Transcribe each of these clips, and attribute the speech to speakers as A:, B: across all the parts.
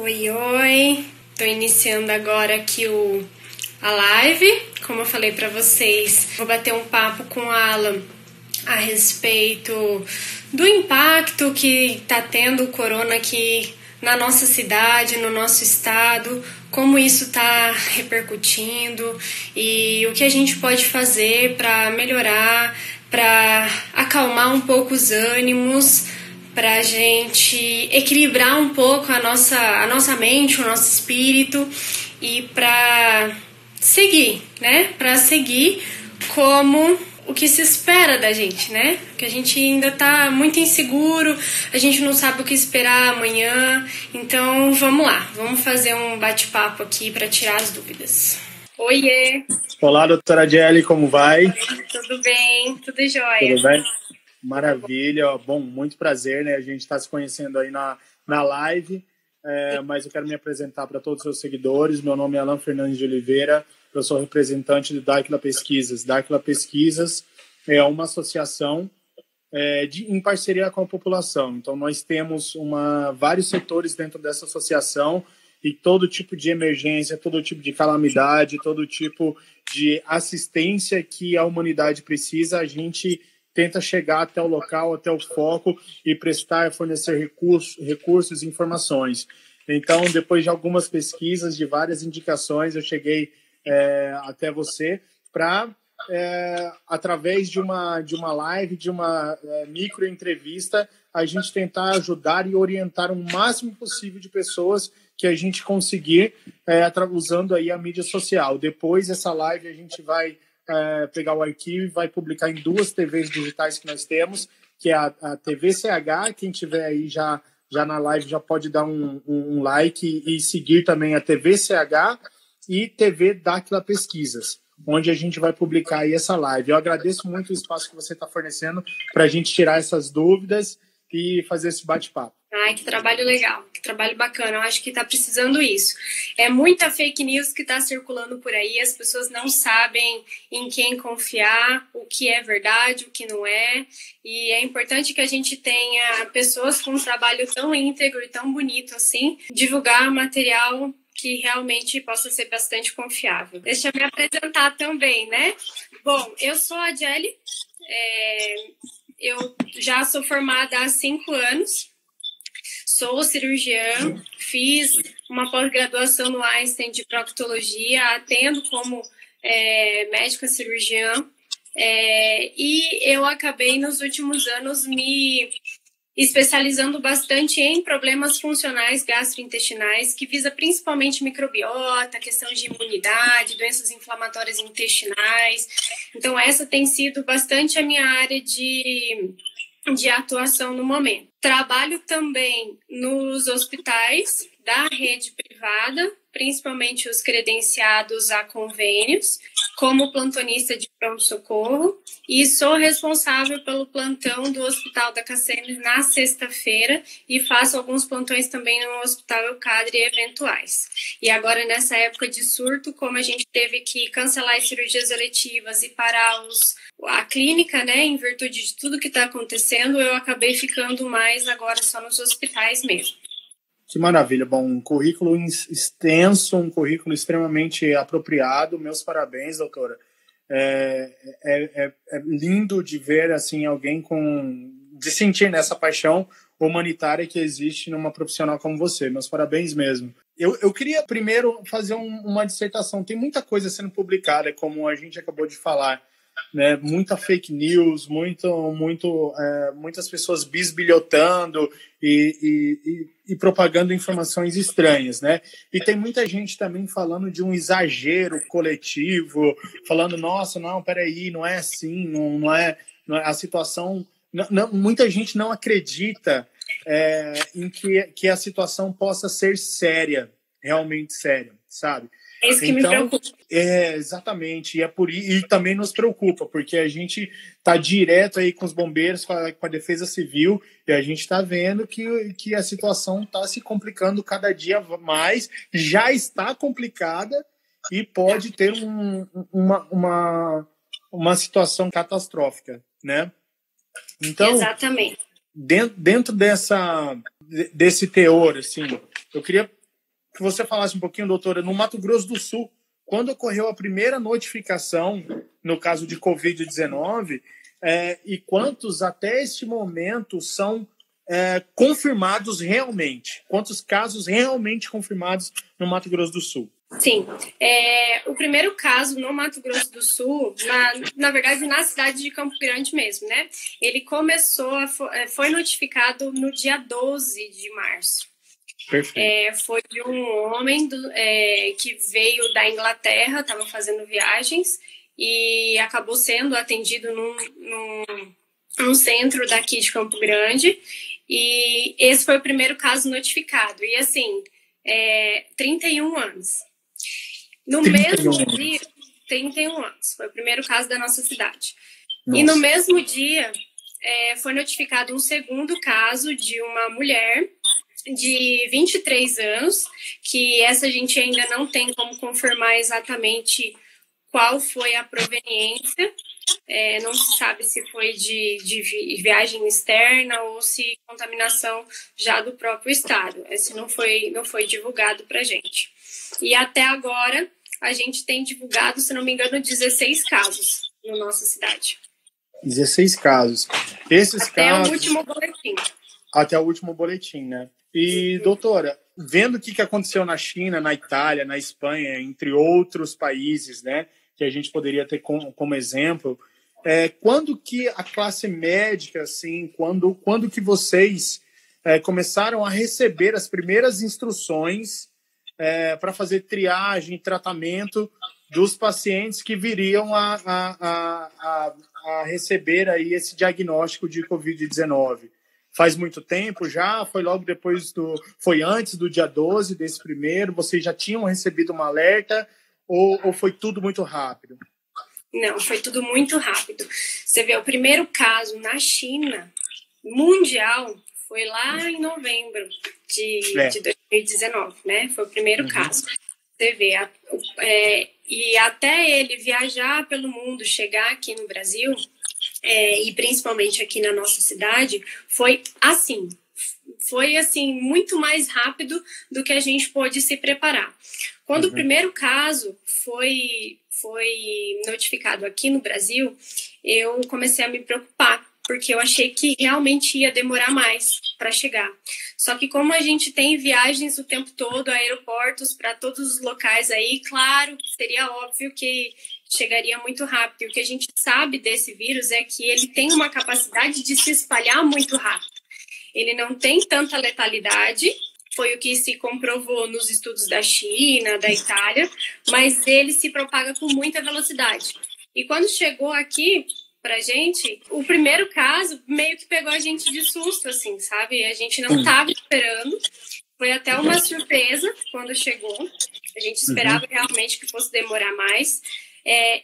A: Oi, oi! Tô iniciando agora aqui a live. Como eu falei pra vocês, vou bater um papo com a Alan a respeito do impacto que tá tendo o corona aqui na nossa cidade, no nosso estado, como isso tá repercutindo e o que a gente pode fazer para melhorar, para acalmar um pouco os ânimos, para a gente equilibrar um pouco a nossa mente, o nosso espírito e para seguir, né? Para seguir como o que se espera da gente, né? Porque a gente ainda tá muito inseguro, a gente não sabe o que esperar amanhã. Então, vamos lá, vamos fazer um bate-papo aqui para tirar as dúvidas. Oiê!
B: Olá, doutora Jelly, como vai?
A: Tudo bem, tudo jóia.
B: Tudo bem? Maravilha, bom, muito prazer, né? A gente está se conhecendo aí na live, mas eu quero me apresentar para todos os seus seguidores. Meu nome é Alan Fernandes de Oliveira, eu sou representante do Dáquila Pesquisas. Dáquila Pesquisas é uma associação em parceria com a população. Então, nós temos vários setores dentro dessa associação e todo tipo de emergência, todo tipo de calamidade, todo tipo de assistência que a humanidade precisa, a gente tenta chegar até o local, até o foco e fornecer recursos e informações. Então, depois de algumas pesquisas, de várias indicações, eu cheguei até você para, através de uma live, de uma microentrevista, a gente tentar ajudar e orientar o máximo possível de pessoas que a gente conseguir usando aí a mídia social. Depois dessa live, a gente vai pegar o arquivo e vai publicar em 2 TVs digitais que nós temos, que é a TV CH. Quem tiver aí já na live já pode dar um like e seguir também a TV CH e TV Dáquila Pesquisas, onde a gente vai publicar aí essa live. Eu agradeço muito o espaço que você está fornecendo para a gente tirar essas dúvidas e fazer esse bate-papo.
A: Ai, que trabalho legal, que trabalho bacana. Eu acho que está precisando isso. É muita fake news que está circulando por aí, as pessoas não sabem em quem confiar, o que é verdade, o que não é. E é importante que a gente tenha pessoas com um trabalho tão íntegro e tão bonito assim, divulgar material que realmente possa ser bastante confiável. Deixa eu me apresentar também, né? Bom, eu sou a Jelly, eu já sou formada há 5 anos, sou cirurgiã, fiz uma pós-graduação no Einstein de proctologia, atendo como médica cirurgiã, e eu acabei nos últimos anos me especializando bastante em problemas funcionais gastrointestinais, que visa principalmente microbiota, questão de imunidade, doenças inflamatórias intestinais. Então, essa tem sido bastante a minha área de atuação no momento. Trabalho também nos hospitais da rede privada, principalmente os credenciados a convênios, como plantonista de pronto-socorro, e sou responsável pelo plantão do Hospital da KCM na sexta-feira e faço alguns plantões também no Hospital Eucadre eventuais. E agora, nessa época de surto, como a gente teve que cancelar as cirurgias eletivas e parar a clínica, né, em virtude de tudo que está acontecendo, eu acabei ficando mais agora só nos hospitais mesmo.
B: Que maravilha. Bom, um currículo extenso, um currículo extremamente apropriado. Meus parabéns, doutora. É lindo de ver assim alguém de sentir nessa paixão humanitária que existe numa profissional como você. Meus parabéns mesmo. Eu queria primeiro fazer uma dissertação. Tem muita coisa sendo publicada, como a gente acabou de falar, né? Muita fake news, muitas pessoas bisbilhotando e propagando informações estranhas, né? E tem muita gente também falando de um exagero coletivo, falando, nossa, não, peraí, não é assim, não é a situação... muita gente não acredita em que a situação possa ser séria, realmente séria, sabe?
A: É isso que me preocupa.
B: Exatamente. E também nos preocupa, porque a gente está direto aí com os bombeiros, com a Defesa Civil, e a gente está vendo que a situação está se complicando cada dia mais, já está complicada e pode ter uma situação catastrófica, né? Então,
A: exatamente.
B: Dentro desse teor, assim, eu queria que você falasse um pouquinho, doutora, no Mato Grosso do Sul, quando ocorreu a primeira notificação, no caso de Covid-19, e quantos até este momento são confirmados realmente? Quantos casos realmente confirmados no Mato Grosso do Sul?
A: Sim, o primeiro caso no Mato Grosso do Sul, na verdade na cidade de Campo Grande mesmo, né? Ele foi notificado no dia 12 de março.
B: Perfeito.
A: Foi de um homem que veio da Inglaterra, estava fazendo viagens e acabou sendo atendido num centro daqui de Campo Grande, e esse foi o primeiro caso notificado, e assim, 31 anos. No
B: 31
A: mesmo dia, 31 anos, foi o primeiro caso da nossa cidade.
B: Nossa.
A: E no mesmo dia, foi notificado um segundo caso de uma mulher de 23 anos, que essa a gente ainda não tem como confirmar exatamente qual foi a proveniência, não se sabe se foi de viagem externa ou se contaminação já do próprio estado. Esse não foi divulgado para a gente. E até agora, a gente tem divulgado, se não me engano, 16 casos na nossa cidade.
B: 16 casos. Esses
A: até
B: casos...
A: o último boletim.
B: Até o último boletim, né? E, doutora, vendo o que aconteceu na China, na Itália, na Espanha, entre outros países, né, que a gente poderia ter como exemplo, quando que a classe médica, assim, quando que vocês começaram a receber as primeiras instruções para fazer triagem, tratamento dos pacientes que viriam a receber aí esse diagnóstico de Covid-19? Faz muito tempo já? Foi logo depois foi antes do dia 12 desse primeiro? Vocês já tinham recebido uma alerta ou foi tudo muito rápido?
A: Não, foi tudo muito rápido. Você vê, o primeiro caso na China, mundial, foi lá em novembro de 2019, né? Foi o primeiro caso. Você vê, e até ele viajar pelo mundo, chegar aqui no Brasil, e principalmente aqui na nossa cidade, foi assim, muito mais rápido do que a gente pôde se preparar. Quando o primeiro caso foi notificado aqui no Brasil, eu comecei a me preocupar, porque eu achei que realmente ia demorar mais para chegar. Só que como a gente tem viagens o tempo todo, aeroportos para todos os locais aí, claro, seria óbvio que chegaria muito rápido. O que a gente sabe desse vírus é que ele tem uma capacidade de se espalhar muito rápido. Ele não tem tanta letalidade, foi o que se comprovou nos estudos da China, da Itália, mas ele se propaga com muita velocidade. E quando chegou aqui pra gente, o primeiro caso meio que pegou a gente de susto, assim, sabe? A gente não estava esperando. Foi até uma surpresa quando chegou. A gente esperava realmente que fosse demorar mais.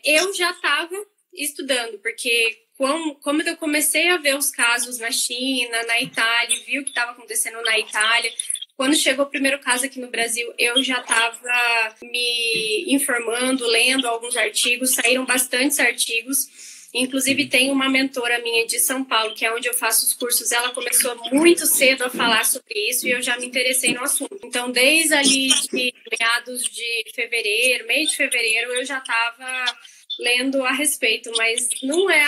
A: Eu já estava estudando, porque como eu comecei a ver os casos na China, na Itália, vi o que estava acontecendo na Itália, quando chegou o primeiro caso aqui no Brasil, eu já estava me informando, lendo alguns artigos, saíram bastantes artigos. Inclusive, tem uma mentora minha de São Paulo, que é onde eu faço os cursos, ela começou muito cedo a falar sobre isso e eu já me interessei no assunto. Então, desde ali de meados de fevereiro, meio de fevereiro, eu já estava lendo a respeito, mas não é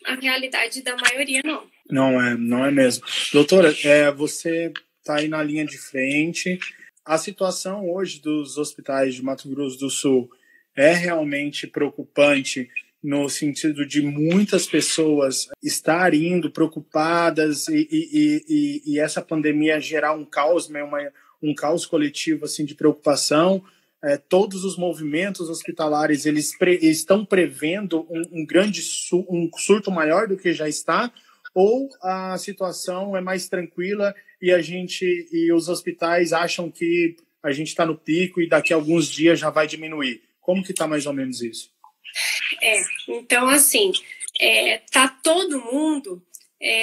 A: a realidade da maioria, não.
B: Não é mesmo. Doutora, você está aí na linha de frente. A situação hoje dos hospitais de Mato Grosso do Sul é realmente preocupante, no sentido de muitas pessoas estarem indo preocupadas e essa pandemia gerar um caos, né, um caos coletivo assim, de preocupação. Todos os movimentos hospitalares eles estão prevendo um surto maior do que já está, ou a situação é mais tranquila e os hospitais acham que a gente está no pico e daqui a alguns dias já vai diminuir? Como que está mais ou menos isso?
A: Então, assim, tá todo mundo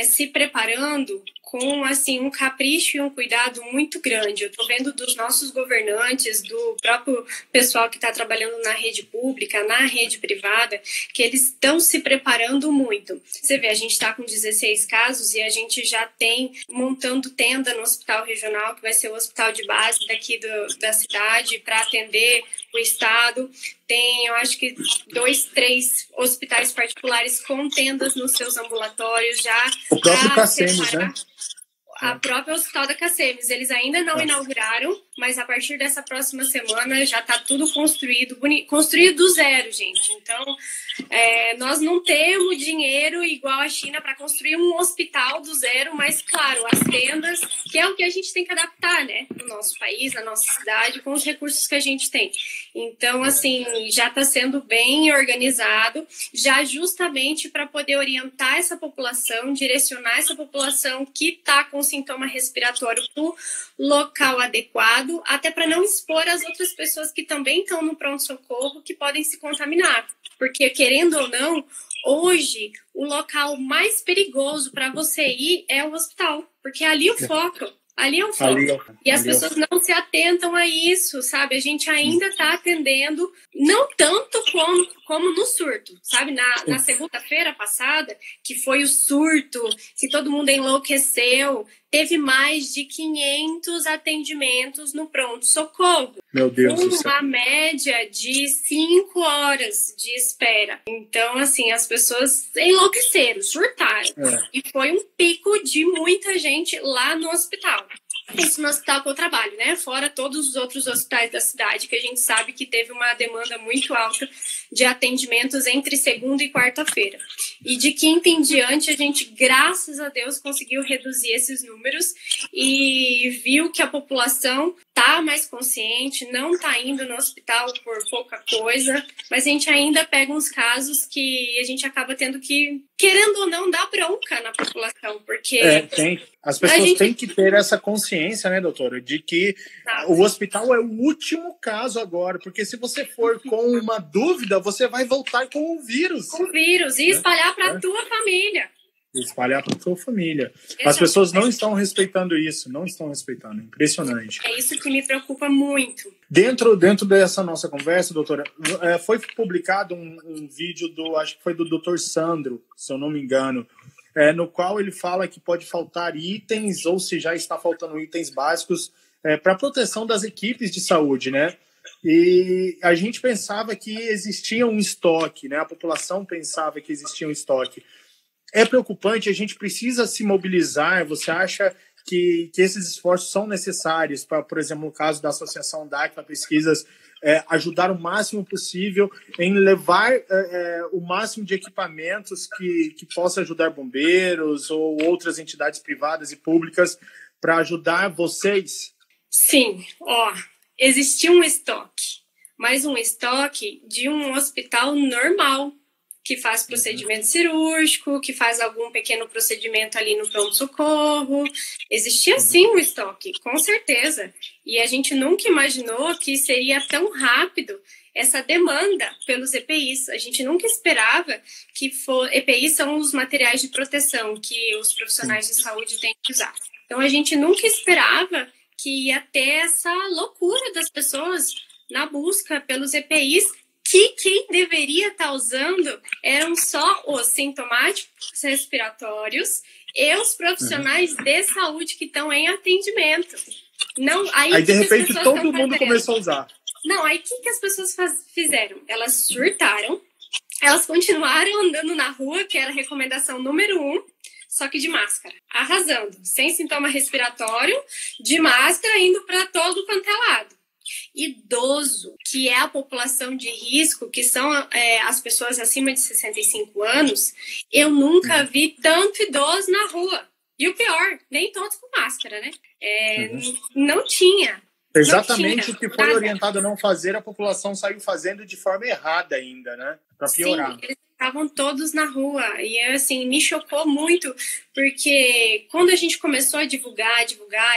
A: se preparando com, assim, um capricho e um cuidado muito grande. Eu estou vendo dos nossos governantes, do próprio pessoal que está trabalhando na rede pública, na rede privada, que eles estão se preparando muito. Você vê, a gente está com 16 casos e a gente já tem montando tenda no hospital regional, que vai ser o hospital de base daqui da cidade, para atender o estado. Tem, eu acho que 2, 3 hospitais particulares com tendas nos seus ambulatórios já.
B: O próprio Cacemes, né?
A: A própria Hospital da Cacemes, eles ainda não inauguraram, mas a partir dessa próxima semana já está tudo construído do zero, gente. Então, nós não temos dinheiro igual a China para construir um hospital do zero, mas, claro, as tendas, que é o que a gente tem que adaptar, né, no nosso país, na nossa cidade, com os recursos que a gente tem. Então, assim, já está sendo bem organizado, já justamente para poder orientar essa população, direcionar essa população que está com sintoma respiratório para o local adequado, até para não expor as outras pessoas que também estão no pronto-socorro, que podem se contaminar. Porque, querendo ou não, hoje o local mais perigoso para você ir é o hospital, porque ali o foco. Ali é o foco. E as pessoas não se atentam a isso, sabe? A gente ainda está atendendo, não tanto como no surto, sabe? Na segunda-feira passada, que foi o surto, que todo mundo enlouqueceu, teve mais de 500 atendimentos no pronto-socorro.
B: Meu Deus do céu.
A: Uma média de 5 horas de espera. Então, assim, as pessoas enlouqueceram, surtaram. E foi um pico de muita gente lá no hospital. Isso no hospital que eu trabalho, né? Fora todos os outros hospitais da cidade, que a gente sabe que teve uma demanda muito alta de atendimentos entre segunda e quarta-feira. E de quinta em diante, a gente, graças a Deus, conseguiu reduzir esses números e viu que a população está mais consciente, não está indo no hospital por pouca coisa, mas a gente ainda pega uns casos que a gente acaba tendo que, querendo ou não, dar bronca na população, porque...
B: As pessoas têm que ter essa consciência, né, doutora, de que o hospital é o último caso agora, porque se você for com uma dúvida, você vai voltar com o vírus.
A: Com o vírus, e espalhar para a tua família.
B: Espalhar para a sua família. As pessoas não estão respeitando isso, não estão respeitando, impressionante.
A: É isso que me preocupa muito.
B: Dentro dessa nossa conversa, doutora, foi publicado um vídeo acho que foi do Dr. Sandro, se eu não me engano, no qual ele fala que pode faltar itens, ou se já está faltando itens básicos para a proteção das equipes de saúde, né? E a gente pensava que existia um estoque, né? A população pensava que existia um estoque. É preocupante, a gente precisa se mobilizar. Você acha que esses esforços são necessários para, por exemplo, no caso da Associação DACLA Pesquisas, ajudar o máximo possível em levar o máximo de equipamentos que possa ajudar bombeiros ou outras entidades privadas e públicas para ajudar vocês?
A: Sim, existia um estoque, mas um estoque de um hospital normal, que faz procedimento cirúrgico, que faz algum pequeno procedimento ali no pronto-socorro. Existia sim um estoque, com certeza. E a gente nunca imaginou que seria tão rápido essa demanda pelos EPIs. A gente nunca esperava que EPIs são os materiais de proteção que os profissionais de saúde têm que usar. Então, a gente nunca esperava que ia ter essa loucura das pessoas na busca pelos EPIs, que quem deveria estar usando eram só os sintomáticos respiratórios e os profissionais de saúde que estão em atendimento. Não,
B: aí de repente, todo mundo começou a usar.
A: Não, aí o que as pessoas fizeram? Elas surtaram, elas continuaram andando na rua, que era a recomendação número 1, só que de máscara, arrasando, sem sintoma respiratório, de máscara, indo para todo quanto é lado. Idoso, que é a população de risco, que são as pessoas acima de 65 anos, eu nunca vi tanto idoso na rua. E o pior, nem todos com máscara, né? Não tinha.
B: Exatamente o que foi orientado a não fazer, a população saiu fazendo de forma errada ainda, né? Para piorar.
A: Sim, eles estavam todos na rua. E, assim, me chocou muito, porque quando a gente começou a divulgar,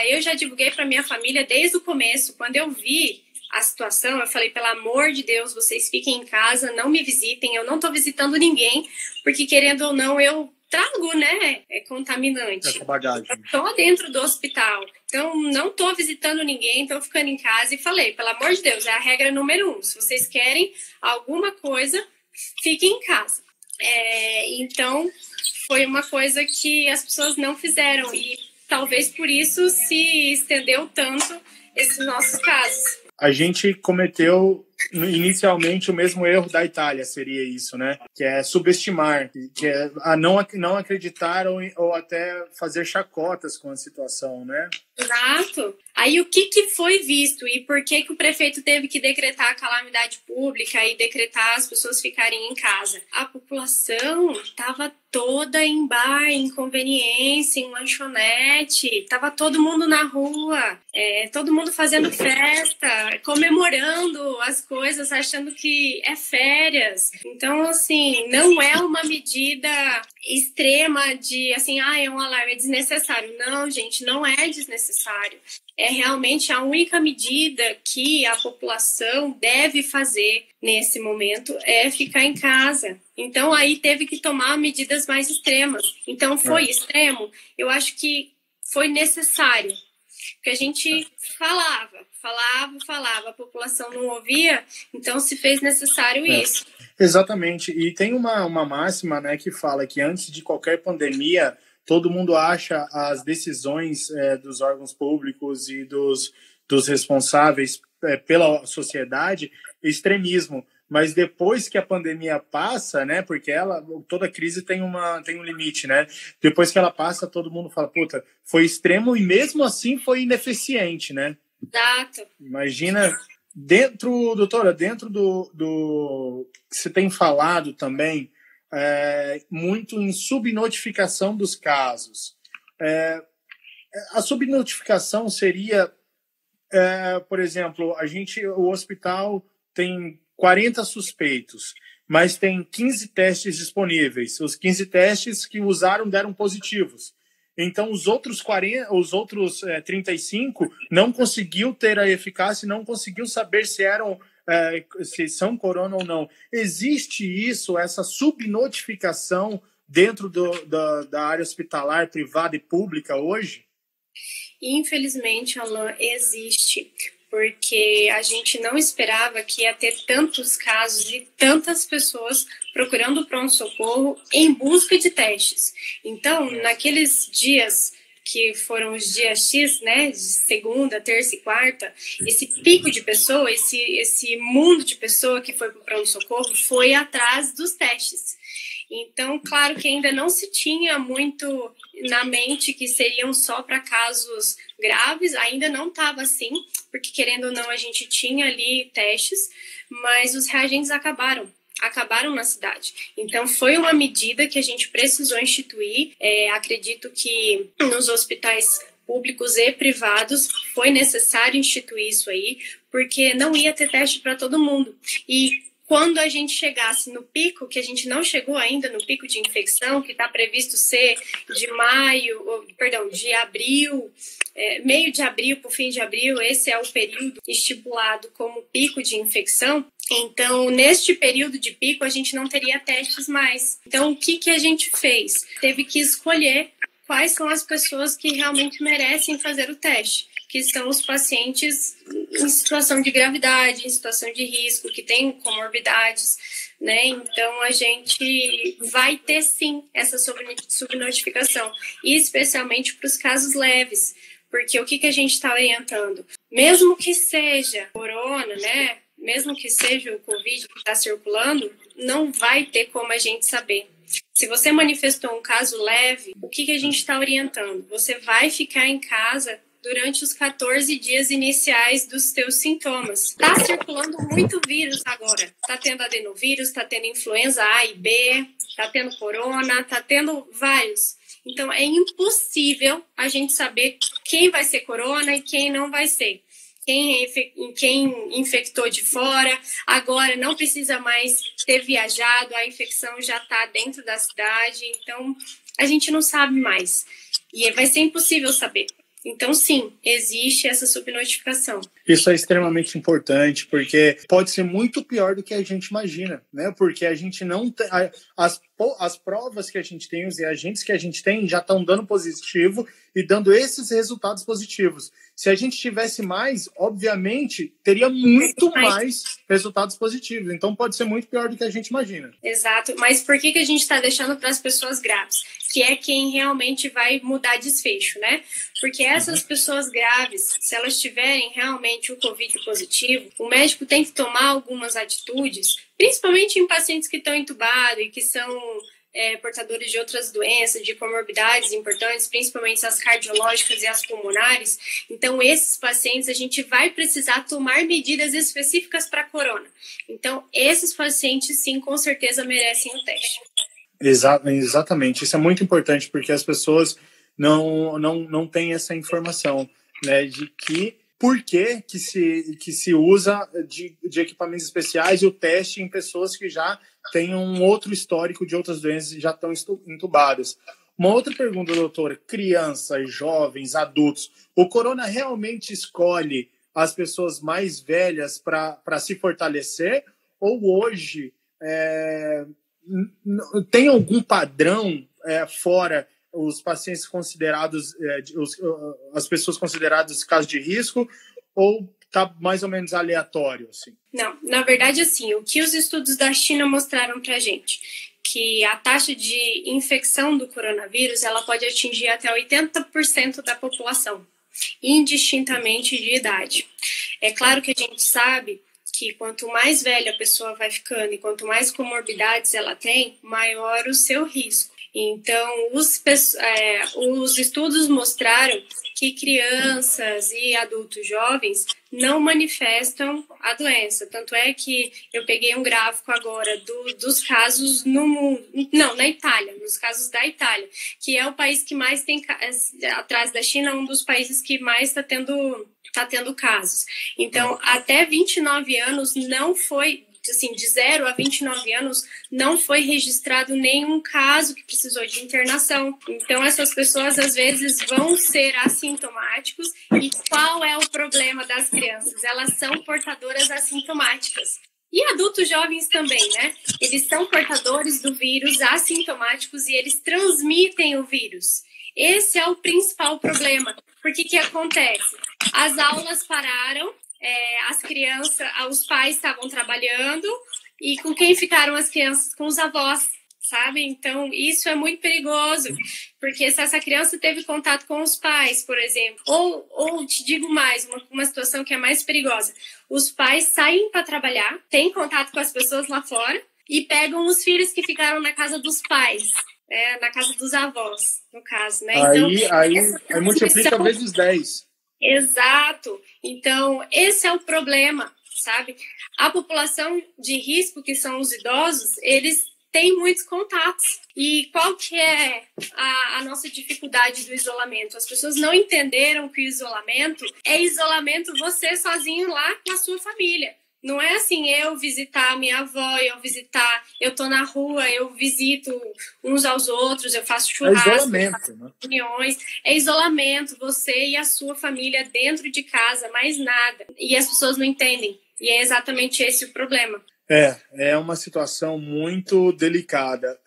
A: eu já divulguei para minha família desde o começo. Quando eu vi a situação, eu falei, pelo amor de Deus, vocês fiquem em casa, não me visitem, eu não estou visitando ninguém, porque, querendo ou não, eu trago, né, contaminante.
B: Essa bagagem.
A: Estou dentro do hospital, então não estou visitando ninguém, estou ficando em casa e falei, pelo amor de Deus, é a regra número 1. Se vocês querem alguma coisa, fiquem em casa. Então, foi uma coisa que as pessoas não fizeram e talvez por isso se estendeu tanto esses nossos casos.
B: A gente cometeu inicialmente o mesmo erro da Itália, seria isso, né? Que é subestimar, que é não acreditar ou até fazer chacotas com a situação, né?
A: Exato. Aí o que foi visto e por que o prefeito teve que decretar a calamidade pública e decretar as pessoas ficarem em casa? A população estava toda em bar, em conveniência, em lanchonete, estava todo mundo na rua, todo mundo fazendo festa, comemorando as coisas, achando que é férias. Então, assim, não é uma medida extrema de, assim, é um alarme, é desnecessário. Não, gente, não é desnecessário. É realmente a única medida que a população deve fazer nesse momento é ficar em casa. Então, aí teve que tomar medidas mais extremas. Então, foi extremo? Eu acho que foi necessário. Porque a gente falava, a população não ouvia, então se fez necessário isso.
B: Exatamente. E tem uma máxima, né, que fala que antes de qualquer pandemia, todo mundo acha as decisões dos órgãos públicos e dos responsáveis pela sociedade extremismo. Mas depois que a pandemia passa, né, porque toda crise tem um limite, né? Depois que ela passa, todo mundo fala, puta, foi extremo e mesmo assim foi ineficiente, né?
A: Exato.
B: Imagina, doutora, dentro do que você tem falado também, muito em subnotificação dos casos. A subnotificação seria, por exemplo, o hospital tem 40 suspeitos, mas tem 15 testes disponíveis. Os 15 testes que usaram deram positivos. Então, os outros 35 não conseguiu ter a eficácia, não conseguiu saber se são corona ou não. Existe essa subnotificação dentro da área hospitalar, privada e pública hoje?
A: Infelizmente, Alan, existe. Porque a gente não esperava que ia ter tantos casos e tantas pessoas procurando pronto-socorro em busca de testes. Então, naqueles dias que foram os dias X, né, de segunda, terça e quarta, esse pico de pessoa, esse mundo de pessoa que foi para o pronto-socorro foi atrás dos testes. Então, claro que ainda não se tinha muito na mente que seriam só para casos graves, ainda não estava assim, porque querendo ou não a gente tinha ali testes, mas os reagentes acabaram na cidade. Então, foi uma medida que a gente precisou instituir. Acredito que nos hospitais públicos e privados foi necessário instituir isso aí, porque não ia ter teste para todo mundo. E quando a gente chegasse no pico, que a gente não chegou ainda no pico de infecção, que está previsto ser de abril, meio de abril para o fim de abril, esse é o período estipulado como pico de infecção. Então, neste período de pico, a gente não teria testes mais. Então, o que a gente fez? Teve que escolher quais são as pessoas que realmente merecem fazer o teste, que são os pacientes em situação de gravidade, em situação de risco, que têm comorbidades, né? Então, a gente vai ter, sim, essa subnotificação, e especialmente para os casos leves, porque o que a gente está orientando? Mesmo que seja corona, né? Mesmo que seja o Covid que está circulando, não vai ter como a gente saber. Se você manifestou um caso leve, o que a gente está orientando? Você vai ficar em casa durante os 14 dias iniciais dos teus sintomas. Está circulando muito vírus agora. Está tendo adenovírus, está tendo influenza A e B, está tendo corona, está tendo vários. Então, é impossível a gente saber quem vai ser corona e quem não vai ser. Quem infectou de fora, agora não precisa mais ter viajado, a infecção já está dentro da cidade, então a gente não sabe mais. E vai ser impossível saber. Então, sim, existe essa subnotificação.
B: Isso é extremamente importante, porque pode ser muito pior do que a gente imagina, né? Porque a gente não tem... as provas que a gente tem, os reagentes que a gente tem já estão dando positivo e dando esses resultados positivos. Se a gente tivesse mais, obviamente, teria muito mais resultados positivos. Então, pode ser muito pior do que a gente imagina.
A: Exato. Mas por que a gente está deixando para as pessoas graves? Que é quem realmente vai mudar desfecho, né? Porque essas pessoas graves, se elas tiverem realmente o Covid positivo, o médico tem que tomar algumas atitudes, principalmente em pacientes que estão entubados e que são portadores de outras doenças, de comorbidades importantes, principalmente as cardiológicas e as pulmonares. Então, esses pacientes, a gente vai precisar tomar medidas específicas para a corona. Então, esses pacientes, sim, com certeza merecem o teste.
B: Exatamente. Isso é muito importante, porque as pessoas não têm essa informação, né, de que por que se usa de equipamentos especiais e o teste em pessoas que já têm um outro histórico de outras doenças e já estão entubadas. Uma outra pergunta, doutora: crianças, jovens, adultos, o corona realmente escolhe as pessoas mais velhas para se fortalecer? Ou hoje tem algum padrão fora os pacientes considerados, as pessoas consideradas casos de risco, ou está mais ou menos aleatório? Assim?
A: Não, na verdade, assim, o que os estudos da China mostraram para a gente, que a taxa de infecção do coronavírus, ela pode atingir até 80% da população, indistintamente de idade. É claro que a gente sabe que quanto mais velha a pessoa vai ficando e quanto mais comorbidades ela tem, maior o seu risco. Então, os estudos mostraram que crianças e adultos jovens não manifestam a doença. Tanto é que eu peguei um gráfico agora dos casos no mundo, não, na Itália, nos casos da Itália, que é o país que mais tem, atrás da China, um dos países que mais está tendo casos. Então, até 29 anos não foi, assim, de 0 a 29 anos, não foi registrado nenhum caso que precisou de internação. Então, essas pessoas, às vezes, vão ser assintomáticos. E qual é o problema das crianças? Elas são portadoras assintomáticas. E adultos jovens também, né? Eles são portadores do vírus assintomáticos e eles transmitem o vírus. Esse é o principal problema. Porque que acontece? As aulas pararam, as crianças, os pais estavam trabalhando, e com quem ficaram as crianças? Com os avós, sabe? Então, isso é muito perigoso, porque se essa criança teve contato com os pais, por exemplo, ou te digo mais, uma situação que é mais perigosa, os pais saem para trabalhar, têm contato com as pessoas lá fora, e pegam os filhos que ficaram na casa dos pais, na casa dos avós, no caso, né?
B: Aí multiplica vezes 10.
A: Exato. Então, esse é o problema, sabe? A população de risco, que são os idosos, eles têm muitos contatos. E qual que é a nossa dificuldade do isolamento? As pessoas não entenderam que o isolamento é isolamento você sozinho lá com a sua família. Não é assim, eu visitar a minha avó, eu tô na rua, eu visito uns aos outros, eu faço churrasco,
B: isolamento, né?
A: Reuniões. É isolamento, você e a sua família dentro de casa, mais nada. E as pessoas não entendem. E é exatamente esse o problema.
B: É uma situação muito delicada.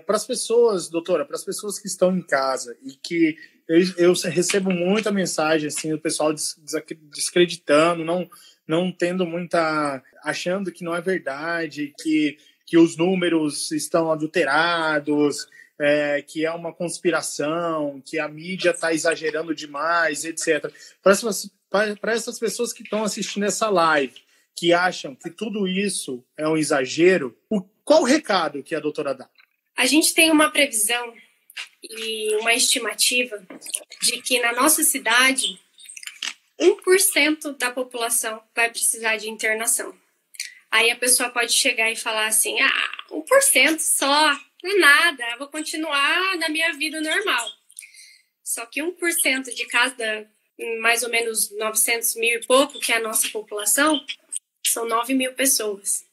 B: Para as pessoas, doutora, para as pessoas que estão em casa e que eu recebo muita mensagem, assim, o pessoal desacreditando, não tendo achando que não é verdade, que os números estão adulterados, que é uma conspiração, que a mídia está exagerando demais, etc. Para essas pessoas que estão assistindo essa live, que acham que tudo isso é um exagero, qual o recado que a doutora dá?
A: A gente tem uma previsão e uma estimativa de que na nossa cidade 1% da população vai precisar de internação. Aí a pessoa pode chegar e falar assim, 1% só, não é nada, eu vou continuar na minha vida normal. Só que 1% de cada mais ou menos 900 mil e pouco, que é a nossa população, são 9 mil pessoas.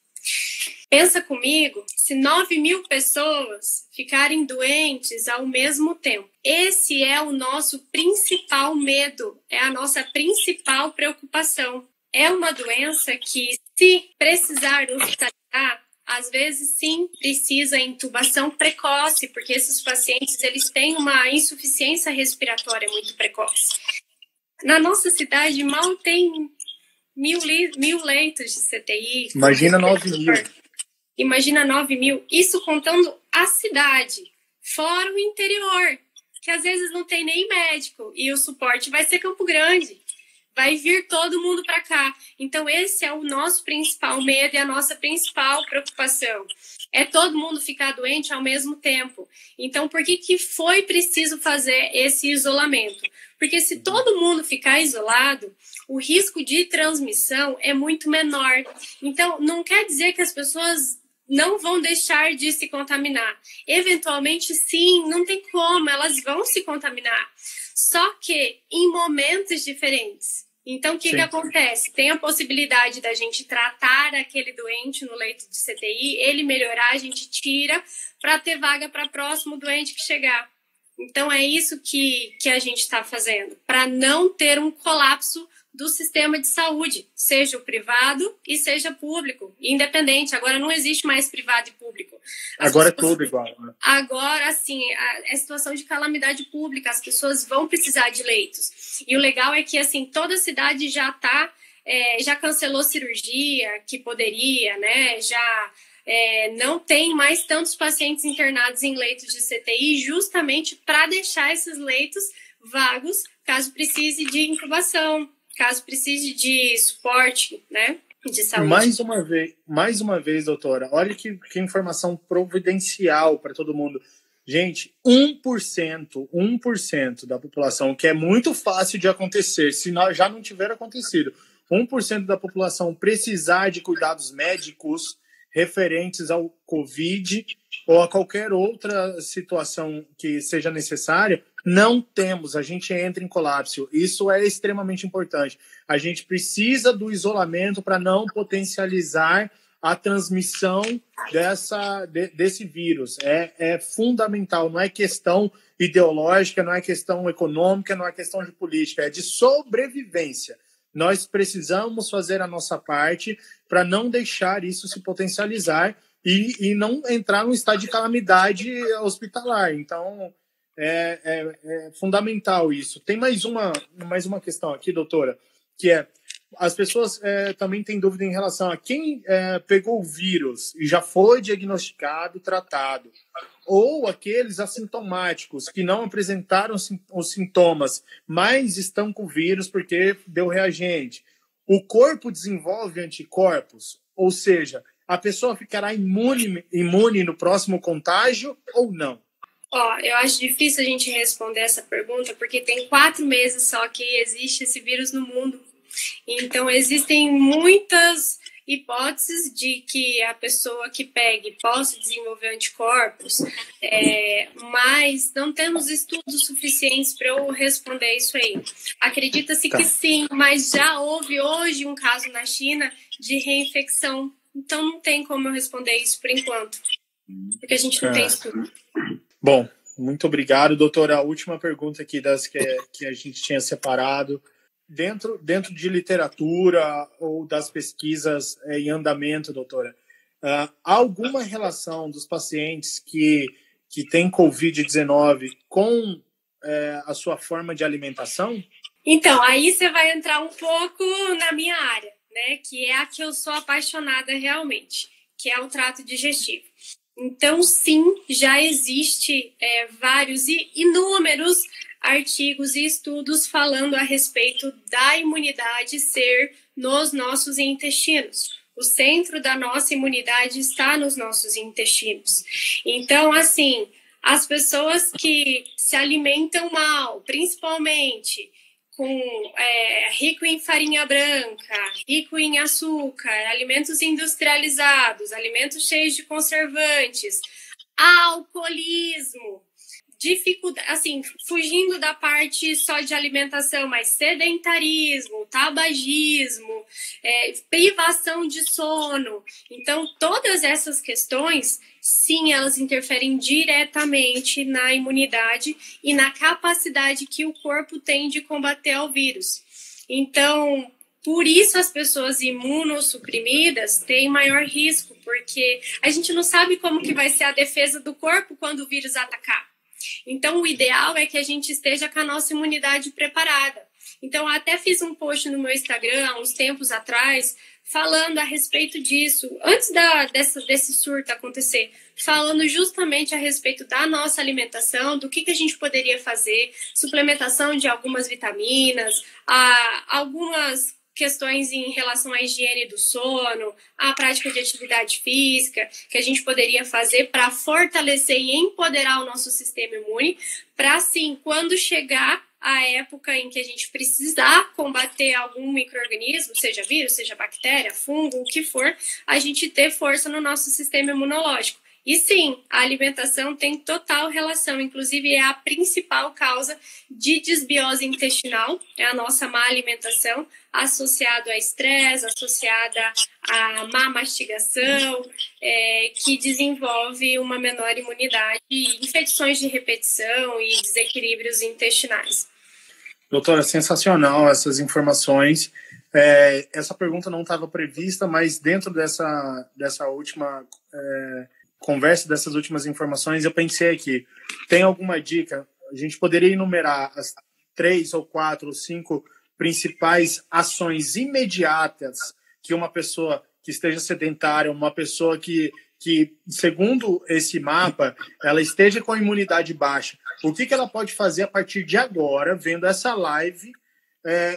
A: Pensa comigo, se 9 mil pessoas ficarem doentes ao mesmo tempo, esse é o nosso principal medo, é a nossa principal preocupação. É uma doença que, se precisar hospitalizar, às vezes, sim, precisa intubação precoce, porque esses pacientes eles têm uma insuficiência respiratória muito precoce. Na nossa cidade, mal tem 1.000 leitos de CTI.
B: Imagina 9.000.
A: Imagina 9.000. Isso contando a cidade, fora o interior, que às vezes não tem nem médico. E o suporte vai ser Campo Grande. Vai vir todo mundo para cá. Então, esse é o nosso principal medo e a nossa principal preocupação. É todo mundo ficar doente ao mesmo tempo. Então, por que foi preciso fazer esse isolamento? Porque se todo mundo ficar isolado, o risco de transmissão é muito menor. Então, não quer dizer que as pessoas não vão deixar de se contaminar. Eventualmente, sim, não tem como, elas vão se contaminar. Só que em momentos diferentes. Então, o que acontece? Tem a possibilidade da gente tratar aquele doente no leito de CTI, ele melhorar, a gente tira para ter vaga para o próximo doente que chegar. Então, é isso que a gente está fazendo, para não ter um colapso do sistema de saúde, seja o privado e seja público, independente. Agora não existe mais privado e público.
B: Agora é tudo igual, né?
A: Agora, assim, é situação de calamidade pública, as pessoas vão precisar de leitos. E o legal é que, assim, toda a cidade já já cancelou cirurgia que poderia, né? Já não tem mais tantos pacientes internados em leitos de CTI, justamente para deixar esses leitos vagos, caso precise de intubação, caso precise de suporte, né, de saúde.
B: Mais uma vez, doutora, olha que informação providencial para todo mundo. Gente, 1% da população, que é muito fácil de acontecer, se já não tiver acontecido, 1% da população precisar de cuidados médicos referentes ao Covid ou a qualquer outra situação que seja necessária, não temos, a gente entra em colapso. Isso é extremamente importante. A gente precisa do isolamento para não potencializar a transmissão desse vírus. É fundamental, não é questão ideológica, não é questão econômica, não é questão de política, é de sobrevivência. Nós precisamos fazer a nossa parte para não deixar isso se potencializar e não entrar num estado de calamidade hospitalar. Então, é fundamental isso. Tem mais uma questão aqui, doutora, que as pessoas também têm dúvida em relação a quem pegou o vírus e já foi diagnosticado, tratado, ou aqueles assintomáticos que não apresentaram os sintomas, mas estão com o vírus porque deu reagente. O corpo desenvolve anticorpos, ou seja, a pessoa ficará imune no próximo contágio ou não?
A: Eu acho difícil a gente responder essa pergunta, porque tem 4 meses só que existe esse vírus no mundo. Então, existem muitas hipóteses de que a pessoa que pegue possa desenvolver anticorpos, mas não temos estudos suficientes para eu responder isso aí. Acredita-se que sim, mas já houve hoje um caso na China de reinfecção. Então, não tem como eu responder isso por enquanto, porque a gente não tem estudo.
B: Bom, muito obrigado, doutora. A última pergunta aqui das que a gente tinha separado. Dentro de literatura ou das pesquisas em andamento, doutora, há alguma relação dos pacientes que têm Covid-19 com a sua forma de alimentação?
A: Então, aí você vai entrar um pouco na minha área, né? Que é a que eu sou apaixonada realmente, que é o trato digestivo. Então, sim, já existe vários e inúmeros artigos e estudos falando a respeito da imunidade ser nos nossos intestinos. O centro da nossa imunidade está nos nossos intestinos. Então, assim, as pessoas que se alimentam mal, principalmente rico em farinha branca, rico em açúcar, alimentos industrializados, alimentos cheios de conservantes, alcoolismo, dificuldade, assim, fugindo da parte só de alimentação, mas sedentarismo, tabagismo, privação de sono. Então, todas essas questões, sim, elas interferem diretamente na imunidade e na capacidade que o corpo tem de combater o vírus. Então, Por isso as pessoas imunossuprimidas têm maior risco, porque a gente não sabe como que vai ser a defesa do corpo quando o vírus atacar. Então, o ideal é que a gente esteja com a nossa imunidade preparada. Então, eu até fiz um post no meu Instagram, há uns tempos atrás, falando a respeito disso, antes desse surto acontecer, falando justamente a respeito da nossa alimentação, do que a gente poderia fazer, suplementação de algumas vitaminas, algumas questões em relação à higiene do sono, à prática de atividade física, que a gente poderia fazer para fortalecer e empoderar o nosso sistema imune, para assim, quando chegar a época em que a gente precisar combater algum micro-organismo, seja vírus, seja bactéria, fungo, o que for, a gente ter força no nosso sistema imunológico. E sim, a alimentação tem total relação, inclusive é a principal causa de desbiose intestinal, é a nossa má alimentação, associada a estresse, associada a má mastigação, que desenvolve uma menor imunidade, infecções de repetição e desequilíbrios intestinais.
B: Doutora, sensacional essas informações. Essa pergunta não estava prevista, mas dentro dessa última conversa, dessas últimas informações, eu pensei aqui, tem alguma dica? A gente poderia enumerar as 3 ou 4 ou 5 principais ações imediatas que uma pessoa que esteja sedentária, uma pessoa que segundo esse mapa, ela esteja com a imunidade baixa. O que ela pode fazer a partir de agora, vendo essa live,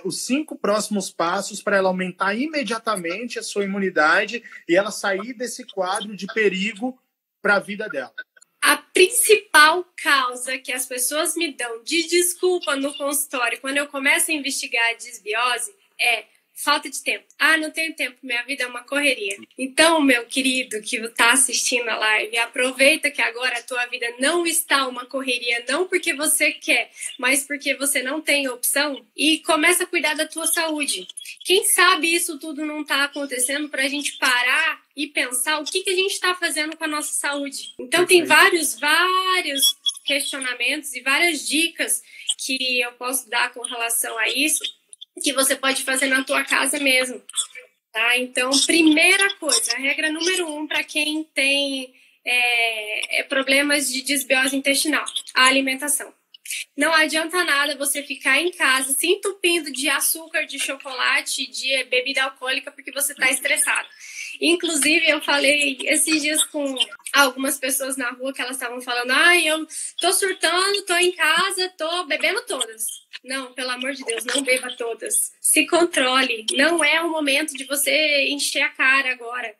B: os 5 próximos passos para ela aumentar imediatamente a sua imunidade e ela sair desse quadro de perigo para a vida dela?
A: A principal causa que as pessoas me dão de desculpa no consultório quando eu começo a investigar a desbiose é falta de tempo. Não tenho tempo, minha vida é uma correria. Então, meu querido que está assistindo a live, aproveita que agora a tua vida não está uma correria, não porque você quer, mas porque você não tem opção, e começa a cuidar da tua saúde. Quem sabe isso tudo não está acontecendo para a gente parar e pensar o que a gente está fazendo com a nossa saúde. Então, tem vários questionamentos e várias dicas que eu posso dar com relação a isso, que você pode fazer na tua casa mesmo, tá? Então, primeira coisa, a regra número 1 para quem tem problemas de desbiose intestinal, a alimentação. Não adianta nada você ficar em casa se entupindo de açúcar, de chocolate, de bebida alcoólica porque você está estressado. Inclusive, eu falei esses dias com algumas pessoas na rua que elas estavam falando: eu tô surtando, tô em casa, tô bebendo todas. Não, pelo amor de Deus, não beba todas. Se controle. Não é o momento de você encher a cara agora.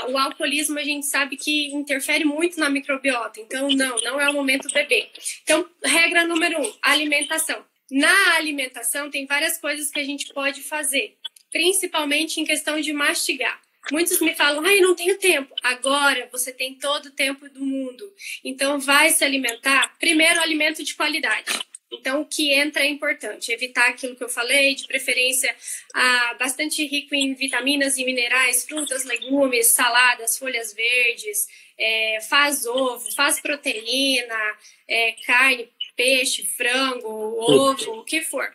A: O alcoolismo a gente sabe que interfere muito na microbiota. Então, não é o momento de beber. Então, regra número 1, alimentação. Na alimentação, tem várias coisas que a gente pode fazer, principalmente em questão de mastigar. Muitos me falam: não tenho tempo. Agora você tem todo o tempo do mundo. Então, vai se alimentar. Primeiro, alimento de qualidade. Então, o que entra é importante. Evitar aquilo que eu falei, de preferência bastante rico em vitaminas e minerais, frutas, legumes, saladas, folhas verdes, faz ovo, faz proteína, carne, peixe, frango, ovo, o que for.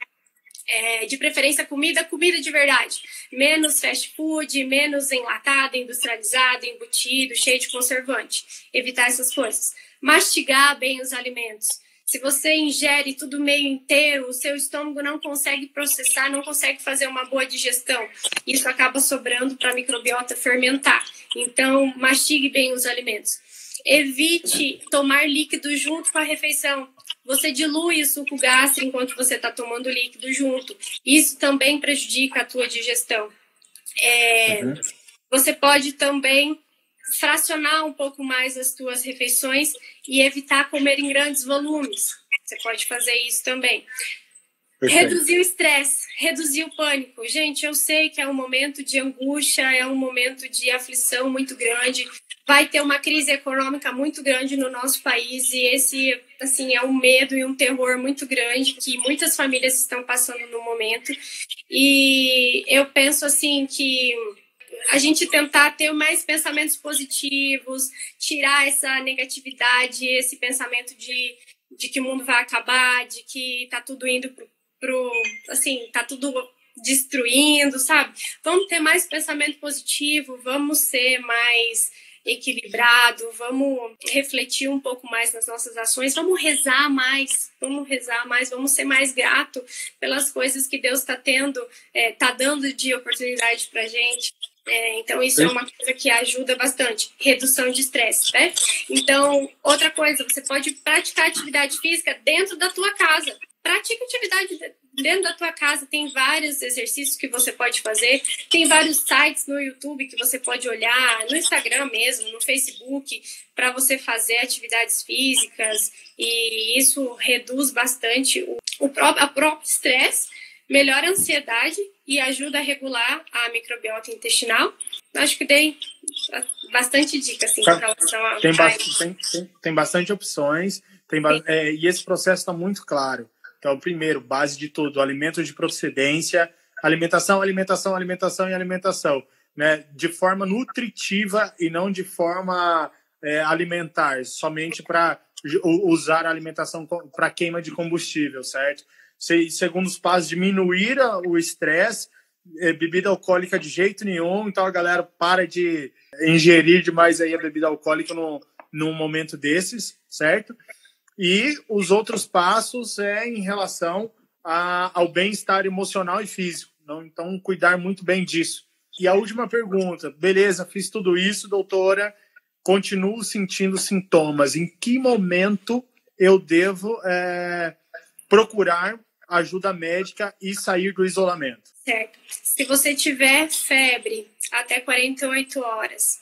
A: De preferência comida de verdade. Menos fast food, menos enlatado, industrializado, embutido, cheio de conservante. Evitar essas coisas. Mastigar bem os alimentos. Se você ingere tudo meio inteiro, o seu estômago não consegue processar, não consegue fazer uma boa digestão. Isso acaba sobrando para a microbiota fermentar. Então, mastigue bem os alimentos. Evite tomar líquido junto com a refeição. Você dilui o suco gástrico enquanto você está tomando líquido junto. Isso também prejudica a tua digestão. Você pode também fracionar um pouco mais as tuas refeições e evitar comer em grandes volumes. Você pode fazer isso também. Perfeito. Reduzir o estresse, reduzir o pânico. Gente, eu sei que é um momento de angústia, é um momento de aflição muito grande. Vai ter uma crise econômica muito grande no nosso país e esse, assim, é um medo e um terror muito grande que muitas famílias estão passando no momento. E eu penso, assim, que a gente tentar ter mais pensamentos positivos, tirar essa negatividade, esse pensamento de que o mundo vai acabar, de que tá tudo indo assim, tá tudo destruindo, sabe? Vamos ter mais pensamento positivo, vamos ser mais equilibrado, vamos refletir um pouco mais nas nossas ações, vamos rezar mais, vamos ser mais grato pelas coisas que Deus está dando de oportunidade pra gente. Então, isso é uma coisa que ajuda bastante. Redução de estresse, né? Então, outra coisa, você pode praticar atividade física dentro da tua casa. Pratica atividade dentro da tua casa. Tem vários exercícios que você pode fazer. Tem vários sites no YouTube que você pode olhar, no Instagram mesmo, no Facebook, para você fazer atividades físicas. E isso reduz bastante o próprio estresse, melhora a ansiedade e ajuda a regular a microbiota intestinal. Acho que dei bastante dica assim, em relação a...
B: Tem bastante opções, e esse processo está muito claro. Então, primeiro, base de tudo, alimentos de procedência, alimentação, né? De forma nutritiva e não de forma alimentar, somente para usar a alimentação para queima de combustível, certo? Segundo os passos, diminuir o estresse, bebida alcoólica de jeito nenhum, então a galera para de ingerir demais aí a bebida alcoólica num momento desses, certo? E os outros passos em relação ao bem-estar emocional e físico, então cuidar muito bem disso. E a última pergunta, beleza, fiz tudo isso, doutora, continuo sentindo sintomas, em que momento eu devo procurar ajuda médica e sair do isolamento?
A: Certo. Se você tiver febre até 48 horas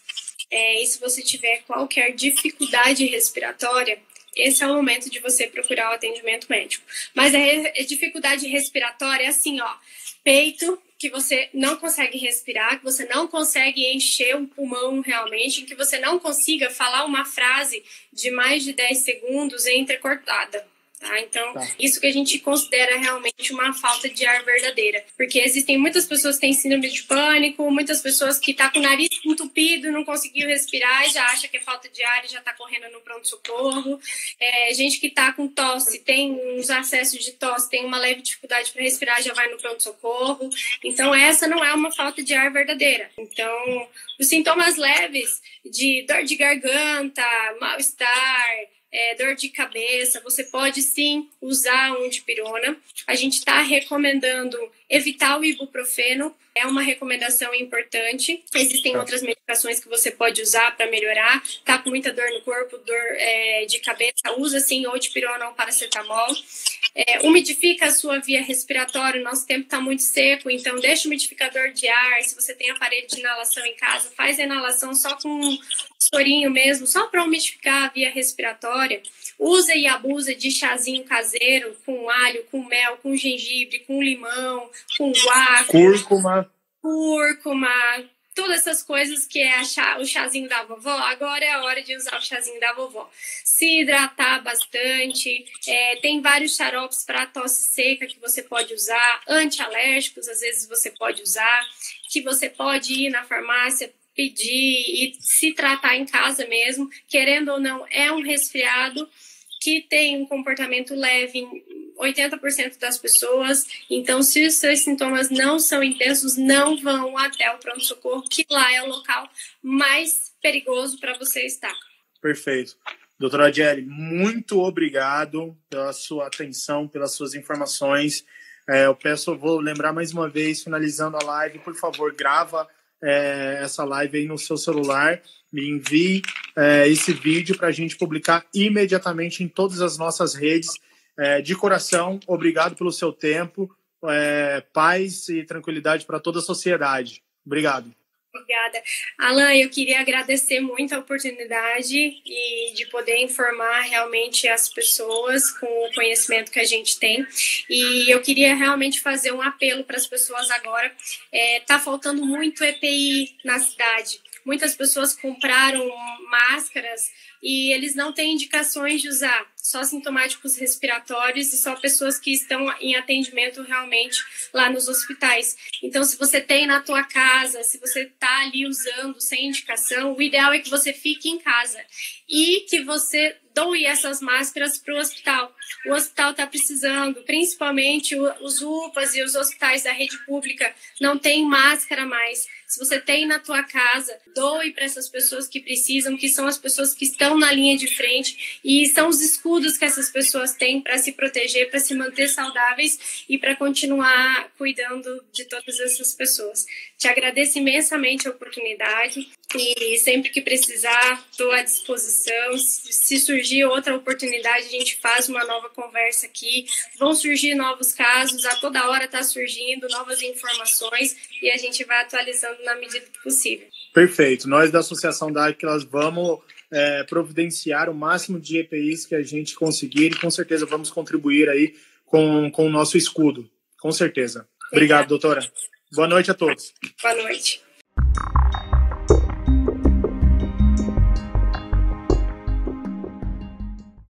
A: e se você tiver qualquer dificuldade respiratória, esse é o momento de você procurar o atendimento médico. Mas a dificuldade respiratória é assim, ó, peito, que você não consegue respirar, que você não consegue encher o pulmão realmente, que você não consiga falar uma frase de mais de 10 segundos entrecortada. Tá? Então, isso que a gente considera realmente uma falta de ar verdadeira. Porque existem muitas pessoas que têm síndrome de pânico, muitas pessoas que estão com o nariz entupido, não conseguiu respirar e já acha que é falta de ar e já está correndo no pronto-socorro. Gente que está com tosse, tem uns acessos de tosse, tem uma leve dificuldade para respirar, já vai no pronto-socorro. Então, essa não é uma falta de ar verdadeira. Então, os sintomas leves de dor de garganta, mal-estar, dor de cabeça, você pode sim usar um dipirona. A gente está recomendando evitar o ibuprofeno, é uma recomendação importante. Existem outras medicações que você pode usar para melhorar. Tá com muita dor no corpo, dor de cabeça, usa sim ou dipirona ou paracetamol. Umidifica a sua via respiratória, o nosso tempo está muito seco, então deixa o umidificador de ar. Se você tem aparelho de inalação em casa, faz a inalação só com um sorinho mesmo, só para umidificar a via respiratória. Usa e abusa de chazinho caseiro, com alho, com mel, com gengibre, com limão, com guaco, cúrcuma, todas essas coisas que é o chazinho da vovó. Agora é a hora de usar o chazinho da vovó. Se hidratar bastante, tem vários xaropes para tosse seca que você pode usar, antialérgicos às vezes você pode usar, que você pode ir na farmácia, pedir e se tratar em casa mesmo, querendo ou não, é um resfriado que tem um comportamento leve em 80% das pessoas. Então, se os seus sintomas não são intensos, não vão até o pronto-socorro, que lá é o local mais perigoso para você estar.
B: Perfeito. Doutora Adjeri, muito obrigado pela sua atenção, pelas suas informações. Vou lembrar mais uma vez, finalizando a live, por favor, grava essa live aí no seu celular, me envie esse vídeo para a gente publicar imediatamente em todas as nossas redes. De coração, obrigado pelo seu tempo, paz e tranquilidade para toda a sociedade. Obrigado.
A: Obrigada. Alan, eu queria agradecer muito a oportunidade e de poder informar realmente as pessoas com o conhecimento que a gente tem. E eu queria realmente fazer um apelo para as pessoas agora. Tá faltando muito EPI na cidade. Muitas pessoas compraram máscaras e eles não têm indicações de usar. só sintomáticos respiratórios e só pessoas que estão em atendimento realmente lá nos hospitais. Então, se você tem na tua casa, se você está ali usando sem indicação, o ideal é que você fique em casa e que você doe essas máscaras para o hospital. O hospital está precisando, principalmente os UPAs e os hospitais da rede pública não tem máscara mais. Se você tem na tua casa, doe para essas pessoas que precisam, que são as pessoas que estão na linha de frente e são os escudos que essas pessoas têm para se proteger, para se manter saudáveis e para continuar cuidando de todas essas pessoas. Te agradeço imensamente a oportunidade e sempre que precisar, estou à disposição. Se surgir outra oportunidade, a gente faz uma nova conversa aqui. Vão surgir novos casos, a toda hora está surgindo novas informações e a gente vai atualizando na medida do possível.
B: Perfeito. Nós da Associação da Aquelas vamos providenciar o máximo de EPIs que a gente conseguir e com certeza vamos contribuir aí com o nosso escudo. Com certeza. Obrigado, doutora. Boa noite a todos.
A: Boa noite.